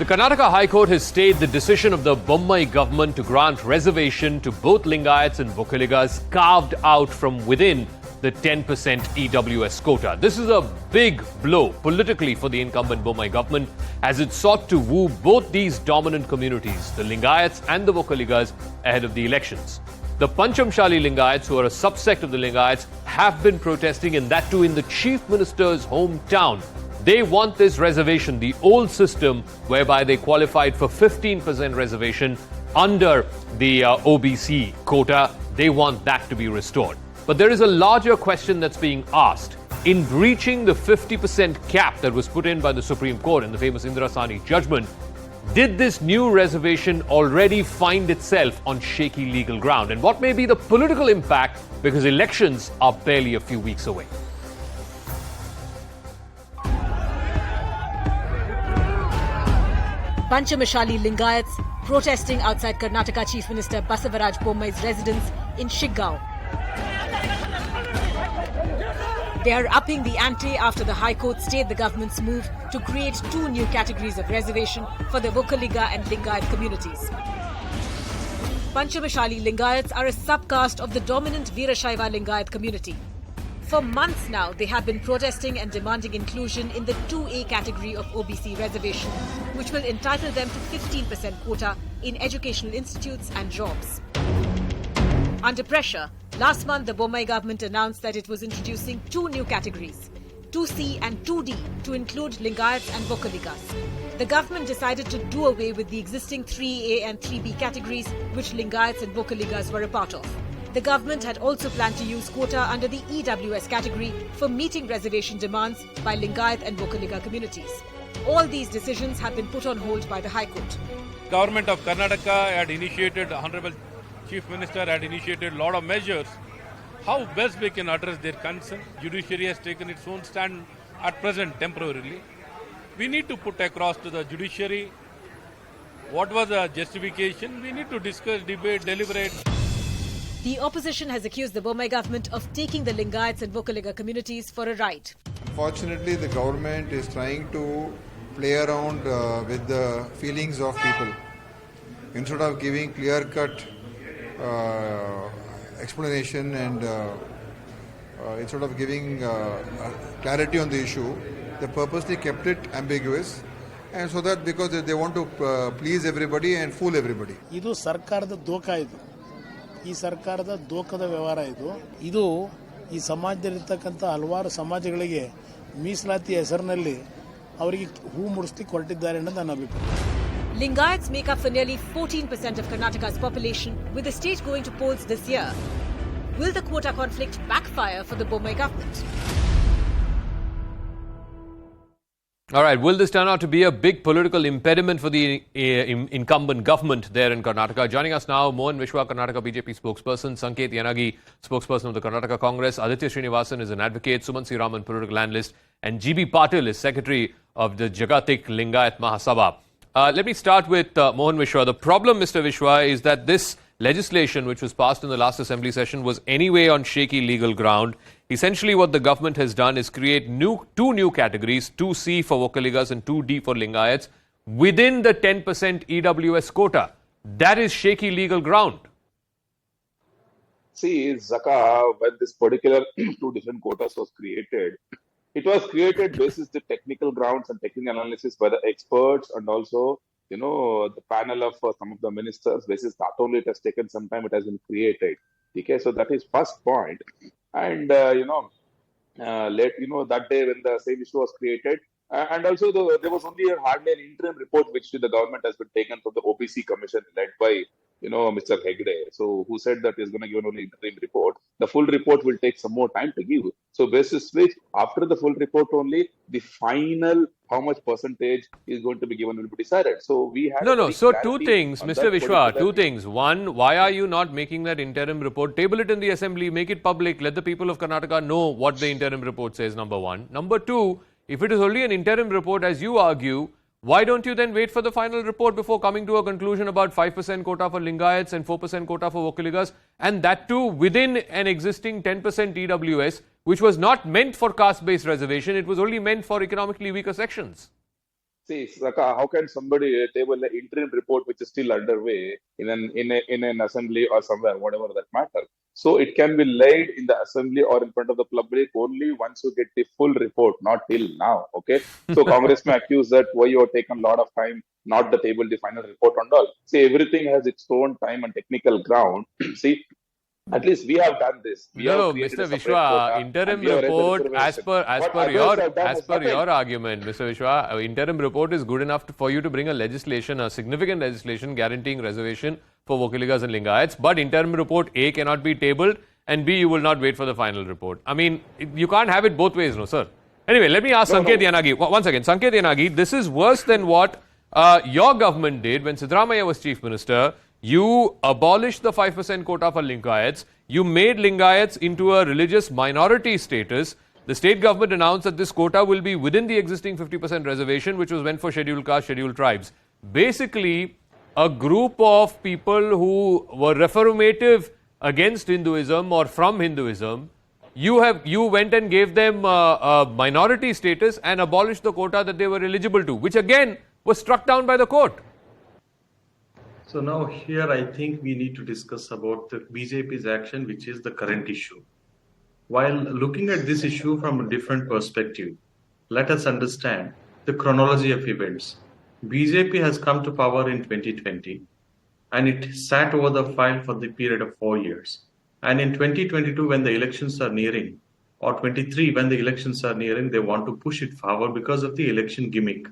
The Karnataka High Court has stayed the decision of the Bommai government to grant reservation to both Lingayats and Vokkaligas carved out from within the 10% EWS quota. This is a big blow politically for the incumbent Bommai government as it sought to woo both these dominant communities, the Lingayats and the Vokkaligas, ahead of the elections. The panchamasali Lingayats, who are a subsect of the Lingayats, have been protesting, and that too in the Chief Minister's hometown. They want this reservation, the old system whereby they qualified for 15% reservation under the OBC quota. They want that to be restored. But there is a larger question that's being asked. In breaching the 50% cap that was put in by the Supreme Court in the famous Indira Sani judgment, did this new reservation already find itself on shaky legal ground? And what may be the political impact, because elections are barely a few weeks away? Panchamasali Lingayats protesting outside Karnataka Chief Minister Basavaraj Bommai's residence in Shigaon. They are upping the ante after the High Court stayed the government's move to create two new categories of reservation for the Vokkaliga and Lingayat communities. Panchamasali Lingayats are a subcaste of the dominant Veerashaiva Lingayat community. For months now, they have been protesting and demanding inclusion in the 2A category of OBC reservation, which will entitle them to 15% quota in educational institutes and jobs. Under pressure, last month the Bommai government announced that it was introducing two new categories, 2C and 2D, to include Lingayats and Vokkaligas. The government decided to do away with the existing 3A and 3B categories, which Lingayats and Vokkaligas were a part of. The government had also planned to use quota under the EWS category for meeting reservation demands by Lingayat and Vokkaliga communities. All these decisions have been put on hold by the High Court. Government of Karnataka had initiated, Honorable Chief Minister had initiated a lot of measures. How best we can address their concern? Judiciary has taken its own stand at present temporarily. We need to put across to the judiciary what was the justification. We need to discuss, debate, deliberate. The opposition has accused the Bommai government of taking the Lingayats and Vokkaliga communities for a ride. Unfortunately, the government is trying to play around with the feelings of people. Instead of giving clear-cut explanation and instead of giving clarity on the issue, they purposely kept it ambiguous. And so that because they want to please everybody and fool everybody. ಇದು ಸರ್ಕಾರದ ದೋಖ ಇದು. ಈ ಸರ್ಕಾರದ ದೋಖದ ವ್ಯವಹಾರ ಇದು. ಇದು ಈ ಸಮಾಜದಲ್ಲಿರ್ತಕ್ಕಂಥ ಹಲವಾರು ಸಮಾಜಗಳಿಗೆ ಮೀಸಲಾತಿ ಹೆಸರಿನಲ್ಲಿ ಅವರಿಗೆ ಹೂ ಮುಡಿಸ್ಲಿಕ್ಕೆ ಹೊರಟಿದ್ದಾರೆ ಅನ್ನೋದು ನನ್ನ ಅಭಿಪ್ರಾಯ. Lingayats make up for nearly 14% of Karnataka's population, with the state going to polls this year. Will the quota conflict backfire for the Bommai government? All right, will this turn out to be a big political impediment for the incumbent government there in Karnataka? Joining us now, Mohan Vishwa, Karnataka BJP spokesperson, Sanket Yanagi, spokesperson of the Karnataka Congress, Aditya Srinivasan is an advocate, Suman C. Raman, political analyst, and GB Patil is secretary of the Jagatik Lingayat Mahasabha. Let me start with Mohan Vishwa. The problem, Mr. Vishwa, is that this legislation, which was passed in the last assembly session, was anyway on shaky legal ground. Essentially, what the government has done is create two new categories, 2C for Vokkaligas and 2D for Lingayats, within the 10% EWS quota. That is shaky legal ground. See, Zaka, when this particular two different quotas was created, it was created basis the technical grounds and technical analysis by the experts and also, the panel of some of the ministers. Basis that only it has taken some time, it has been created. Okay, so that is first point. And, that day when the same issue was created, and also there was only hardly an interim report which the government has been taken from the OBC commission led by, Mr. Hegde. So who said that is going to give only interim report. The full report will take some more time to give. So basis which after the full report only, the final how much percentage is going to be given will be decided. So we have So two things, Mr. Vishwa, two things. One, why are you not making that interim report? Table it in the assembly, make it public, let the people of Karnataka know what the interim report says, number one. Number two, if it is only an interim report, as you argue, why don't you then wait for the final report before coming to a conclusion about 5% quota for Lingayats and 4% quota for Vokkaligas, and that too within an existing 10% EWS, which was not meant for caste-based reservation, it was only meant for economically weaker sections? See, Saka, how can somebody table an interim report which is still underway in an assembly or somewhere, whatever that matter? So it can be laid in the assembly or in front of the public only once you get the full report, not till now. Okay. So Congress may accuse that why you have taken a lot of time not to table the final report and all. See, everything has its own time and technical ground. See, at least we have done this. We have No, created Mr. a separate Vishwa, quota interim and we have raised the report reservation. as What per others have done as is per nothing. your argument, Mr. Vishwa, interim report is good enough for you to bring a legislation, a significant legislation guaranteeing reservation for Vokaligas and Lingayats. But interim report A cannot be tabled, and B, you will not wait for the final report. I mean, you can't have it both ways, no, sir. Anyway, let me ask Sanket Yanagi. Once again, Sanket Yanagi, this is worse than what your government did when Siddaramaiah was Chief Minister. You abolished the 5% quota for Lingayats. You made Lingayats into a religious minority status. The state government announced that this quota will be within the existing 50% reservation, which was meant for scheduled caste, scheduled tribes. Basically, a group of people who were reformative against Hinduism or from Hinduism, you went and gave them a minority status and abolished the quota that they were eligible to, which again was struck down by the court. So now here I think we need to discuss about the BJP's action, which is the current issue. While looking at this issue from a different perspective, let us understand the chronology of events. BJP has come to power in 2020 and it sat over the file for the period of 4 years. And in 2022, when the elections are nearing, or 23, when the elections are nearing, they want to push it forward because of the election gimmick.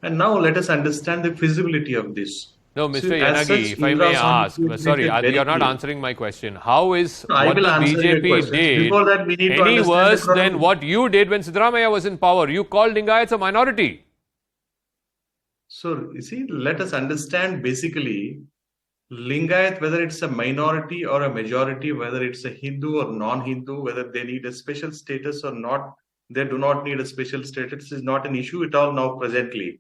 And now let us understand the feasibility of this. No, Mr. So, Yanagi, if I may ask, sorry, you're not answering my question. How is what the BJP did any worse than what you did when Siddaramaiah was in power? You called Lingayats a minority. So, you see, let us understand basically Lingayat, whether it's a minority or a majority, whether it's a Hindu or non-Hindu, whether they need a special status or not, they do not need a special status is not an issue at all now presently.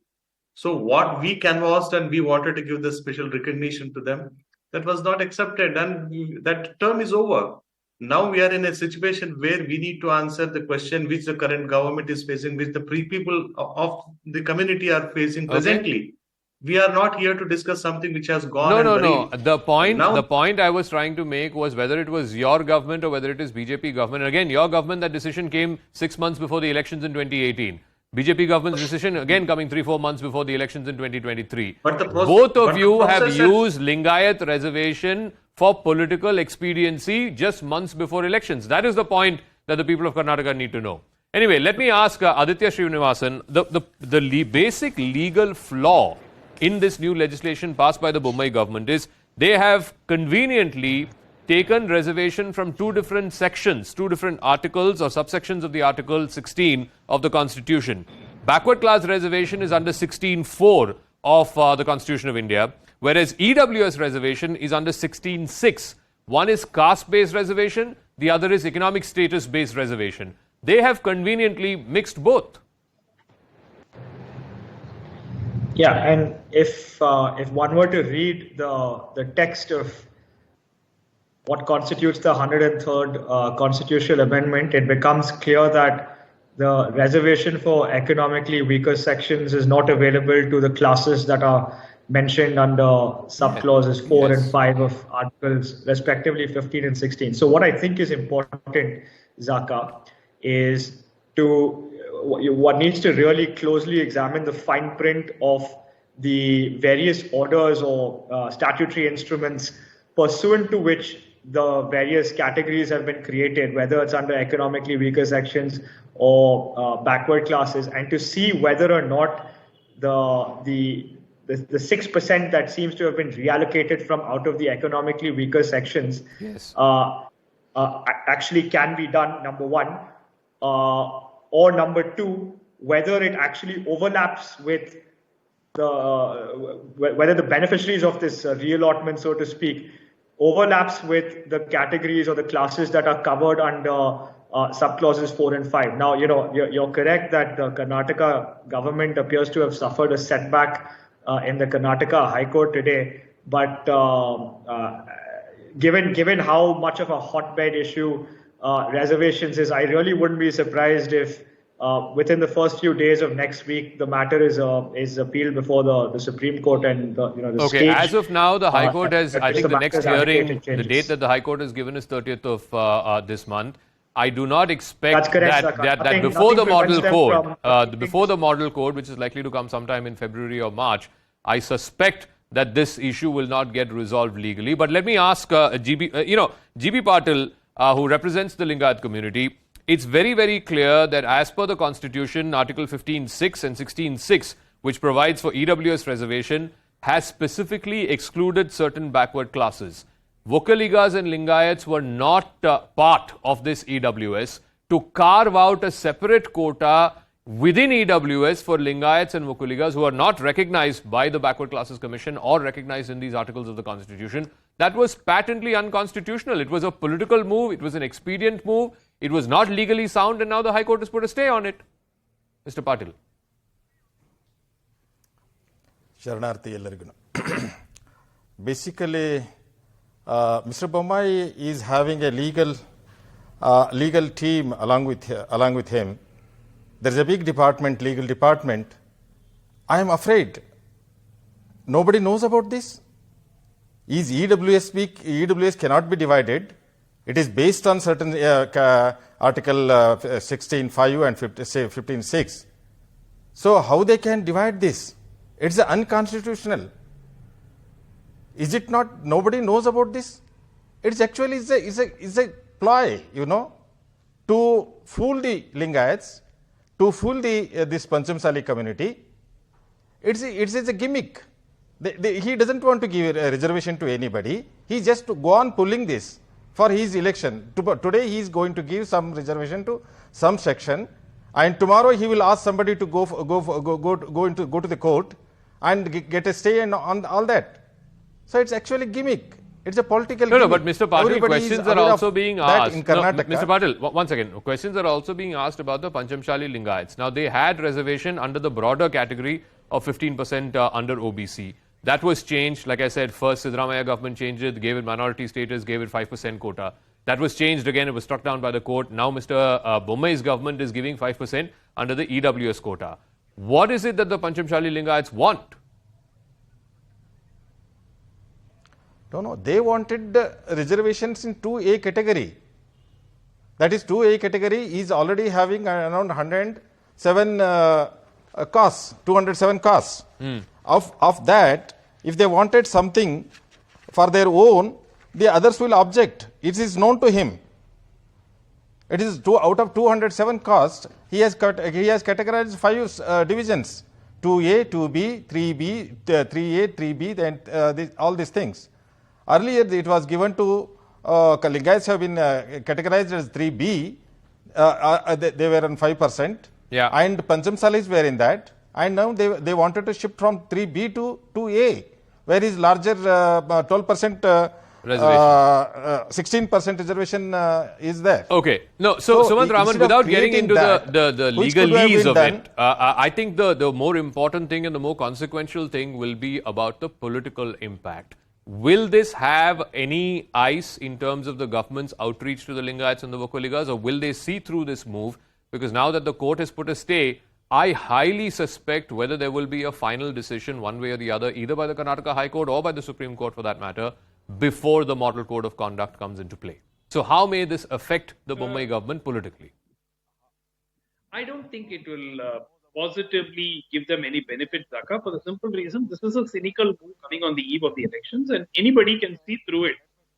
So what we canvassed and we wanted to give the special recognition to them, that was not accepted and that term is over. Now we are in a situation where we need to answer the question which the current government is facing, which the people of the community are facing presently. We are not here to discuss something which has gone. No. The point I was trying to make was whether it was your government or whether it is BJP government. And again, your government, that decision came 6 months before the elections in 2018. BJP government's decision again coming 3-4 months before the elections in 2023. Both of you have used Lingayat reservation for political expediency just months before elections. That is the point that the people of Karnataka need to know. Anyway, let me ask Aditya Srinivasan, the basic legal flaw in this new legislation passed by the Bommai government is they have conveniently taken reservation from two different sections, two different articles or subsections of the Article 16 of the Constitution. Backward class reservation is under 16.4 of the Constitution of India, whereas EWS reservation is under 16.6. One is caste-based reservation, the other is economic status-based reservation. They have conveniently mixed both. Yeah, and if one were to read the text of what constitutes the 103rd constitutional amendment, it becomes clear that the reservation for economically weaker sections is not available to the classes that are mentioned under subclauses 4 and 5 of articles, respectively 15 and 16. So what I think is important, Zaka, is one needs to really closely examine the fine print of the various orders or statutory instruments pursuant to which the various categories have been created, whether it's under economically weaker sections or backward classes, and to see whether or not the 6% that seems to have been reallocated from out of the economically weaker sections actually can be done, number one, or number two, whether it actually overlaps with whether the beneficiaries of this reallotment, so to speak, overlaps with the categories or the classes that are covered under subclauses 4 and 5. Now, you're correct that the Karnataka government appears to have suffered a setback in the Karnataka High Court today. But given how much of a hotbed issue reservations is, I really wouldn't be surprised if within the first few days of next week, the matter is appealed before the Supreme Court, and the Okay, stage, as of now, the High Court has, I think the next hearing, the changes. date that the High Court has given is 30th of this month. I do not expect That's correct, that Sir. before the model prevents them code, from before the model code, which is likely to come sometime in February or March, I suspect that this issue will not get resolved legally. But let me ask GB Patil, who represents the Lingayat community. It's very, very clear that as per the Constitution, Article 15.6 and 16.6, which provides for EWS reservation, has specifically excluded certain backward classes. Vokaligas and Lingayats were not part of this EWS. To carve out a separate quota within EWS for Lingayats and Vokaligas who are not recognized by the Backward Classes Commission or recognized in these articles of the Constitution, that was patently unconstitutional. It was a political move. It was an expedient move. It was not legally sound, and now the High Court has put a stay on it. Mr. Patil. ಶರಣಾರ್ಥಿ ಎಲ್ಲರಿಗೂ basically Mr. Bommai is having a legal team along with him. There's a big department, legal department. I am afraid nobody knows about this. Is EWS cannot be divided. It is based on certain Article 16.5 and 15.6. So how they can divide this? It's unconstitutional. Is it not? Nobody knows about this. It's actually is a ploy, to fool the Lingayats, to fool this panchamasali community. It's a gimmick. He doesn't want to give a reservation to anybody. He just go on pulling this for his election. Today he is going to give some reservation to some section, and tomorrow he will ask somebody to go to the court and get a stay and on all that. So it's actually gimmick. It's a political gimmick. No, but Mr. Patil, questions are also being asked. In Karnataka. Mr. Patil, one second. Questions are also being asked about the Panchamasali Lingayats. Now, they had reservation under the broader category of 15% under OBC. That was changed. Like I said, first Siddaramaiah government changed it, gave it minority status, gave it 5% quota. That was changed again. It was struck down by the court. Now, Mr. Bommai's government is giving 5% under the EWS quota. What is it that the Panchamasali Lingayats want? No, they wanted reservations in 2A category. That is 2A category is already having around 107 costs, 207 costs. Of that, if they wanted something for their own, the others will object. It is known to him. It is out of 207 costs, he has categorized 5 divisions: 2A, 2B, 3B, 3A, 3B, then all these things. Earlier, it was given to Lingayats have been categorized as 3B. They were on 5%. Yeah. And Panchamasalis were in that. And now they wanted to shift from 3B to 2A, where is larger 12% reservation. 16% reservation is there. Okay. No, so Sumant Raman, without getting into the legalese of it, I think the more important thing and the more consequential thing will be about the political impact. Will this have any ice in terms of the government's outreach to the Lingayats and the Vokaligas, or will they see through this move? Because now that the court has put a stay, I highly suspect whether there will be a final decision one way or the other, either by the Karnataka High Court or by the Supreme Court for that matter, before the Model Code of Conduct comes into play. So how may this affect the Bommai government politically? I don't think it will positively give them any benefit, Zaka, for the simple reason this is a cynical move coming on the eve of the elections, and anybody can see through it.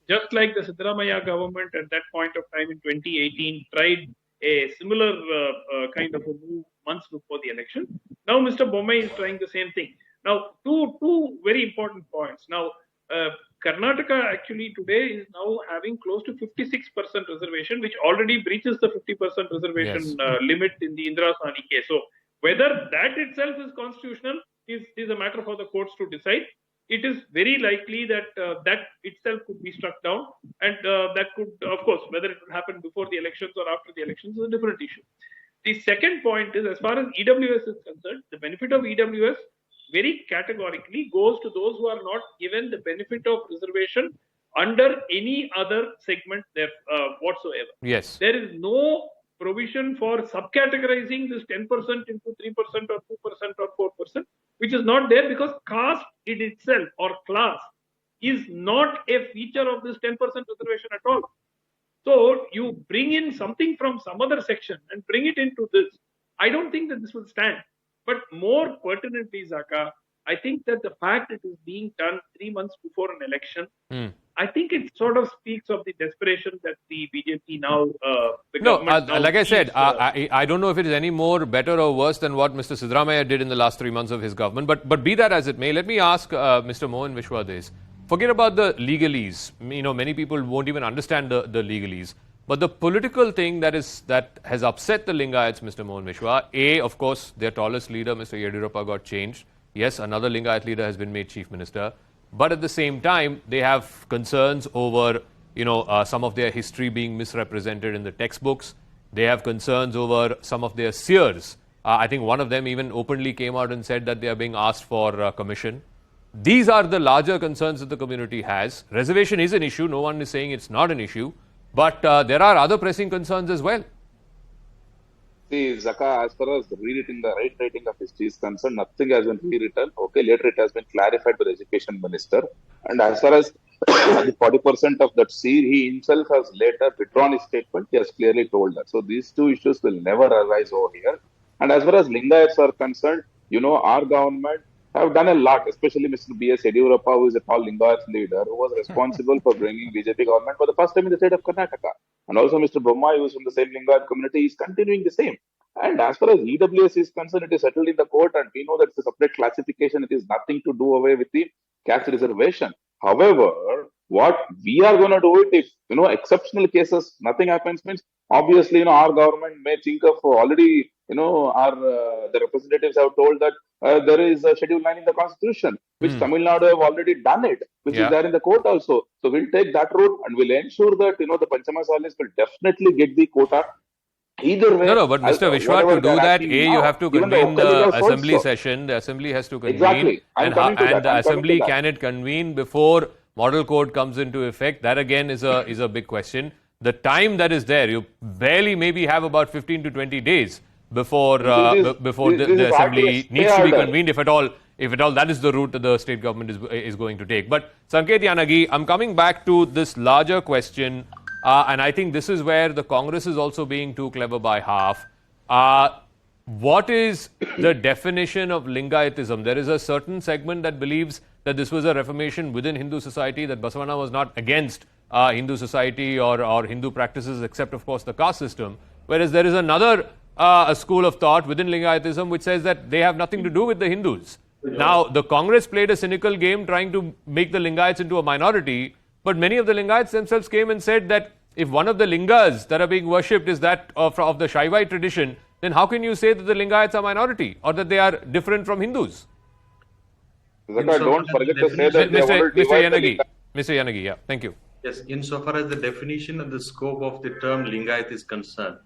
Just like the Siddaramaiah government at that point of time in 2018 tried a similar kind of a move months before the election. Now Mr. Bommai is trying the same thing. Now, two very important points. Now, Karnataka actually today is now having close to 56% reservation, which already breaches the 50% reservation limit in the Indira Sahni case. So, whether that itself is constitutional is a matter for the courts to decide. It is very likely that that itself could be struck down, and that could, of course, whether it will happen before the elections or after the elections is a different issue. The second point is, as far as EWS is concerned, the benefit of EWS very categorically goes to those who are not given the benefit of reservation under any other segment there whatsoever. Yes. There is no provision for subcategorizing this 10% into 3% or 2% or 4%, which is not there because caste in itself or class is not a feature of this 10% reservation at all. So you bring in something from some other section and bring it into this. I don't think that this will stand. But more pertinently, Zaka, I think that the fact it is being done 3 months before an election, I think it sort of speaks of the desperation that the BJP now. Like I said, I don't know if it is any more better or worse than what Mr. Siddaramaiah did in the last 3 months of his government. But be that as it may, let me ask Mr. Mohan Vishwa this. Forget about the legalese. Many people won't even understand the legalese. But the political thing that has upset the Lingayats, Mr. Mohan Vishwa, of course, their tallest leader, Mr. Yediyurappa, got changed. Yes, another Lingayat leader has been made chief minister. But at the same time, they have concerns over, some of their history being misrepresented in the textbooks. They have concerns over some of their seers. I think one of them even openly came out and said that they are being asked for commission. These are the larger concerns that the community has. Reservation is an issue. No one is saying it's not an issue. But there are other pressing concerns as well. See, Zaka, as far as the right rating of history is concerned, nothing has been rewritten. Okay, later it has been clarified by the education minister. And as far as the 40% of that seer, he himself has later withdrawn his statement. He has clearly told that. So these two issues will never arise over here. And as far as Lingayats are concerned, our government have done a lot, especially Mr. B.S. Yediyurappa, who is a tall Lingayat leader, who was responsible for bringing BJP government for the first time in the state of Karnataka. And also Mr. Bommai, who is from the same Lingayat community, is continuing the same. And as far as EWS is concerned, it is settled in the court, and we know that it's a separate classification. It is nothing to do away with the caste reservation. However, what we are going to do it if, exceptional cases, nothing happens means, obviously, our government may think of already, the representatives have told that there is a Schedule 9 in the Constitution, which Tamil Nadu have already done it, which is there in the court also. So we'll take that route and we'll ensure that, the panchamasalis will definitely get the quota. Either way. No, but Mr. Vishwa, to do that, you have to convene the assembly session. The assembly has to convene. Exactly. And the assembly, can it convene before model code comes into effect? That again is a big question. The time that is there, you barely maybe have about 15 to 20 days before the assembly needs to be convened, if at all that is the route that the state government is going to take. But Sanket Yanagi, I'm coming back to this larger question, and I think this is where the Congress is also being too clever by half. What is the definition of Lingayatism? There is a certain segment that believes that this was a reformation within Hindu society, that Basavanna was not against Hindu society or Hindu practices, except of course the caste system. Whereas there is another a school of thought within Lingayatism which says that they have nothing to do with the Hindus. Now, the Congress played a cynical game trying to make the Lingayats into a minority, but many of the Lingayats themselves came and said that if one of the lingas that are being worshipped is that of the Shaivite tradition, then how can you say that the Lingayats are minority or that they are different from Hindus? Don't forget to say that Mr. Yanagi, yeah, thank you. Yes, insofar as the definition and the scope of the term Lingayat is concerned,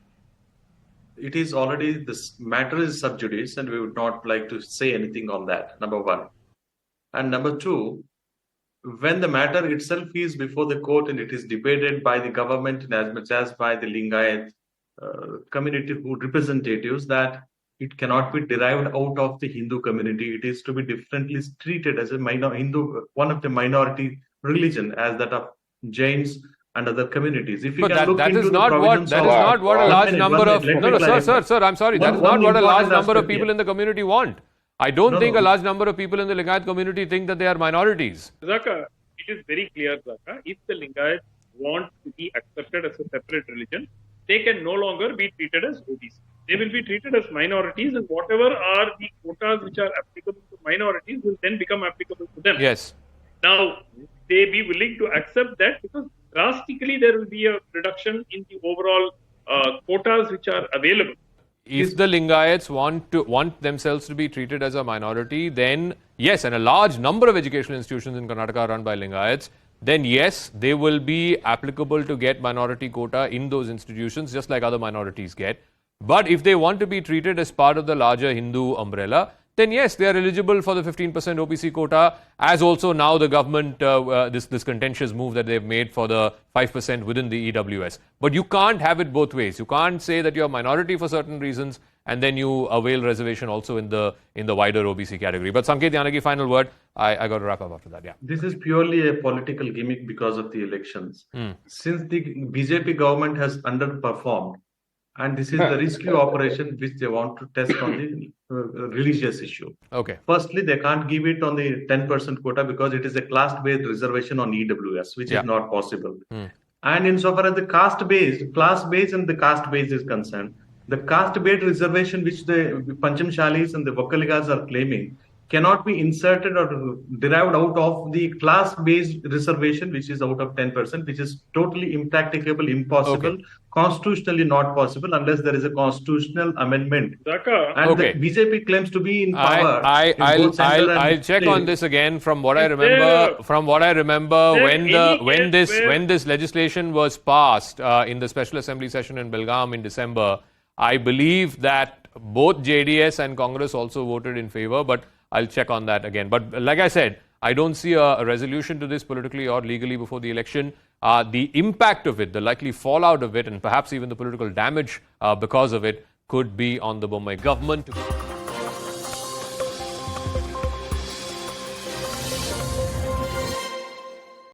it is already, this matter is sub judice, and we would not like to say anything on that, number one. And number two, when the matter itself is before the court and it is debated by the government and as much as by the Lingayat community representatives, that it cannot be derived out of the Hindu community. It is to be differently treated as a Hindu, one of the minority religion, as that of Jains and other communities. If you can look into the provisions that is not what a large number of sir, I'm sorry. That is not what a large number of people in the community want. I don't think a large number of people in the Lingayat community think that they are minorities. Zaka, it is very clear, Zaka, if the Lingayats want to be accepted as a separate religion, they can no longer be treated as OBC. They will be treated as minorities, and whatever are the quotas which are applicable to minorities will then become applicable to them. Yes. Now, they be willing to accept that, because drastically there will be a reduction in the overall quotas which are available. If the Lingayats want themselves to be treated as a minority, then yes, and a large number of educational institutions in Karnataka are run by Lingayats, then yes, they will be applicable to get minority quota in those institutions, just like other minorities get. But if they want to be treated as part of the larger Hindu umbrella, then yes, they are eligible for the 15% OBC quota, as also now the government, this contentious move that they've made for the 5% within the EWS. But you can't have it both ways. You can't say that you're a minority for certain reasons and then you avail reservation also in the wider OBC category. But Sanket Yanagi, final word. I got to wrap up after that. Yeah. This is purely a political gimmick because of the elections. Since the BJP government has underperformed, and this is the risky operation which they want to test on the religious issue. Okay. Firstly, they can't give it on the 10% quota because it is a caste-based reservation on EWS, which is not possible. And insofar as the caste-based, class-based and the caste-based is concerned, the caste-based reservation which the panchamasali and the Vokkaligas are claiming cannot be inserted or derived out of the class-based reservation, which is out of 10%, which is totally impracticable, impossible, constitutionally not possible unless there is a constitutional amendment. And the BJP claims to be in power. I'll check on this again. From what I remember, when this legislation was passed in the special assembly session in Belgaum in December, I believe that both JDS and Congress also voted in favor, but I'll check on that again. But like I said, I don't see a resolution to this politically or legally before the election. The impact of it, the likely fallout of it, and perhaps even the political damage because of it could be on the Bommai government.